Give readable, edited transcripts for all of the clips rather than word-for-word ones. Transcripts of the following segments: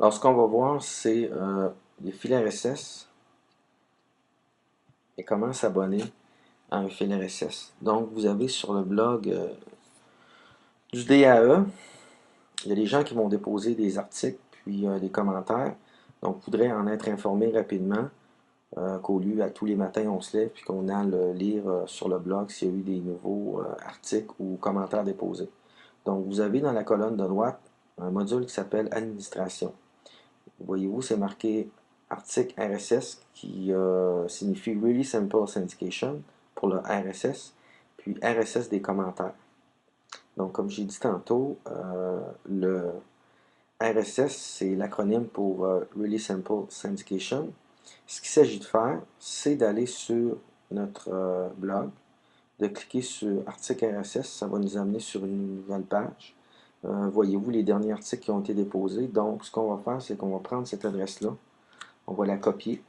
Alors, ce qu'on va voir, c'est les fils RSS et comment s'abonner à un fil RSS. Donc, vous avez sur le blog du DAE, il y a des gens qui vont déposer des articles, puis des commentaires. Donc, vous voudrez en être informé rapidement, qu'au lieu, à tous les matins, on se lève, puis qu'on aille lire sur le blog s'il y a eu des nouveaux articles ou commentaires déposés. Donc, vous avez dans la colonne de droite un module qui s'appelle Administration. Voyez-vous, c'est marqué article RSS qui signifie Really Simple Syndication pour le RSS, puis RSS des commentaires. Donc, comme j'ai dit tantôt, le RSS, c'est l'acronyme pour Really Simple Syndication. Ce qu'il s'agit de faire, c'est d'aller sur notre blog, de cliquer sur article RSS, ça va nous amener sur une nouvelle page. Voyez-vous les derniers articles qui ont été déposés. Donc, ce qu'on va faire, c'est qu'on va prendre cette adresse-là, on va la copier.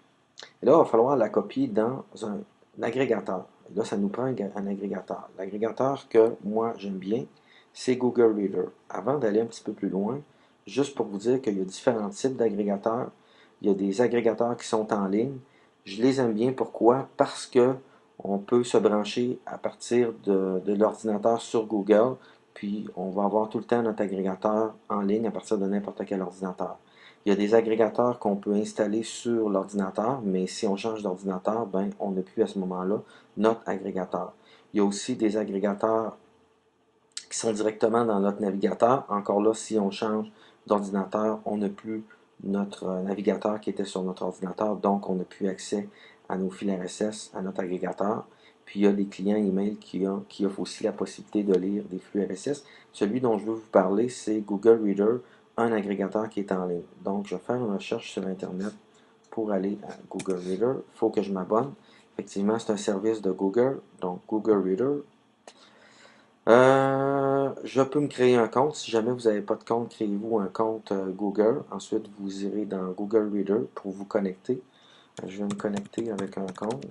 Et là, il va falloir la copier dans un agrégateur. Et là, ça nous prend un agrégateur. L'agrégateur que moi, j'aime bien, c'est Google Reader. Avant d'aller un petit peu plus loin, juste pour vous dire qu'il y a différents types d'agrégateurs. Il y a des agrégateurs qui sont en ligne. Je les aime bien. Pourquoi? Parce que on peut se brancher à partir de l'ordinateur sur Google, puis on va avoir tout le temps notre agrégateur en ligne à partir de n'importe quel ordinateur. Il y a des agrégateurs qu'on peut installer sur l'ordinateur, mais si on change d'ordinateur, ben, on n'a plus à ce moment-là notre agrégateur. Il y a aussi des agrégateurs qui sont directement dans notre navigateur. Encore là, si on change d'ordinateur, on n'a plus notre navigateur qui était sur notre ordinateur, donc on n'a plus accès à nos fils RSS, à notre agrégateur. Puis il y a des clients email qui offrent aussi la possibilité de lire des flux RSS. Celui dont je veux vous parler, c'est Google Reader, un agrégateur qui est en ligne. Donc je vais faire une recherche sur Internet pour aller à Google Reader. Il faut que je m'abonne. Effectivement, c'est un service de Google, donc Google Reader. Je peux me créer un compte. Si jamais vous n'avez pas de compte, créez-vous un compte Google. Ensuite, vous irez dans Google Reader pour vous connecter. Je vais me connecter avec un compte.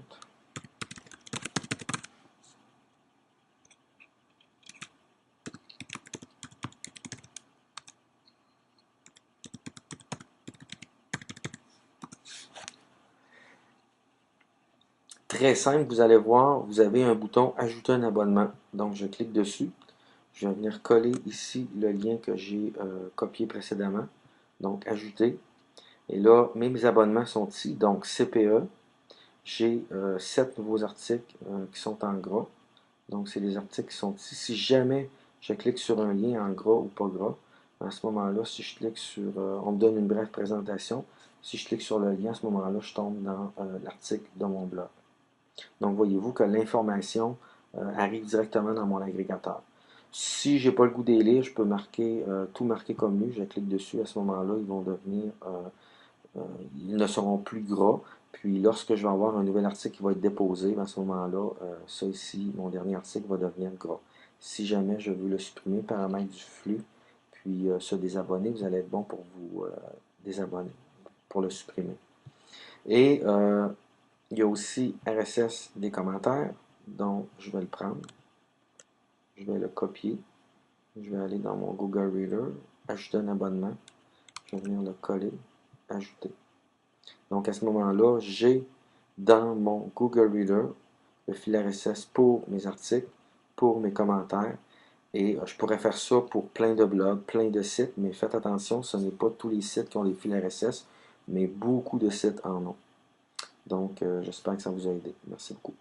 Très simple, vous allez voir, vous avez un bouton Ajouter un abonnement. Donc, je clique dessus. Je vais venir coller ici le lien que j'ai copié précédemment. Donc, Ajouter. Et là, mes abonnements sont ici. Donc, CPE. J'ai 7 nouveaux articles qui sont en gras. Donc, c'est les articles qui sont ici. Si jamais je clique sur un lien en gras ou pas gras, à ce moment-là, si je clique sur, on me donne une brève présentation. Si je clique sur le lien, à ce moment-là, je tombe dans l'article de mon blog. Donc, voyez-vous que l'information arrive directement dans mon agrégateur. Si j'ai pas le goût des lire, je peux marquer, tout marquer comme lu. Je clique dessus. À ce moment-là, ils vont devenir, ils ne seront plus gras. Puis, lorsque je vais avoir un nouvel article qui va être déposé, à ce moment-là, ça ici, mon dernier article va devenir gras. Si jamais je veux le supprimer, paramètres du flux, puis se désabonner, vous allez être bon pour vous désabonner, pour le supprimer. Et il y a aussi RSS des commentaires, donc je vais le prendre, je vais le copier, je vais aller dans mon Google Reader, ajouter un abonnement, je vais venir le coller, ajouter. Donc à ce moment-là, j'ai dans mon Google Reader le fil RSS pour mes articles, pour mes commentaires, et je pourrais faire ça pour plein de blogs, plein de sites, mais faites attention, ce n'est pas tous les sites qui ont des fils RSS, mais beaucoup de sites en ont. Donc j'espère que ça vous a aidé. Merci beaucoup.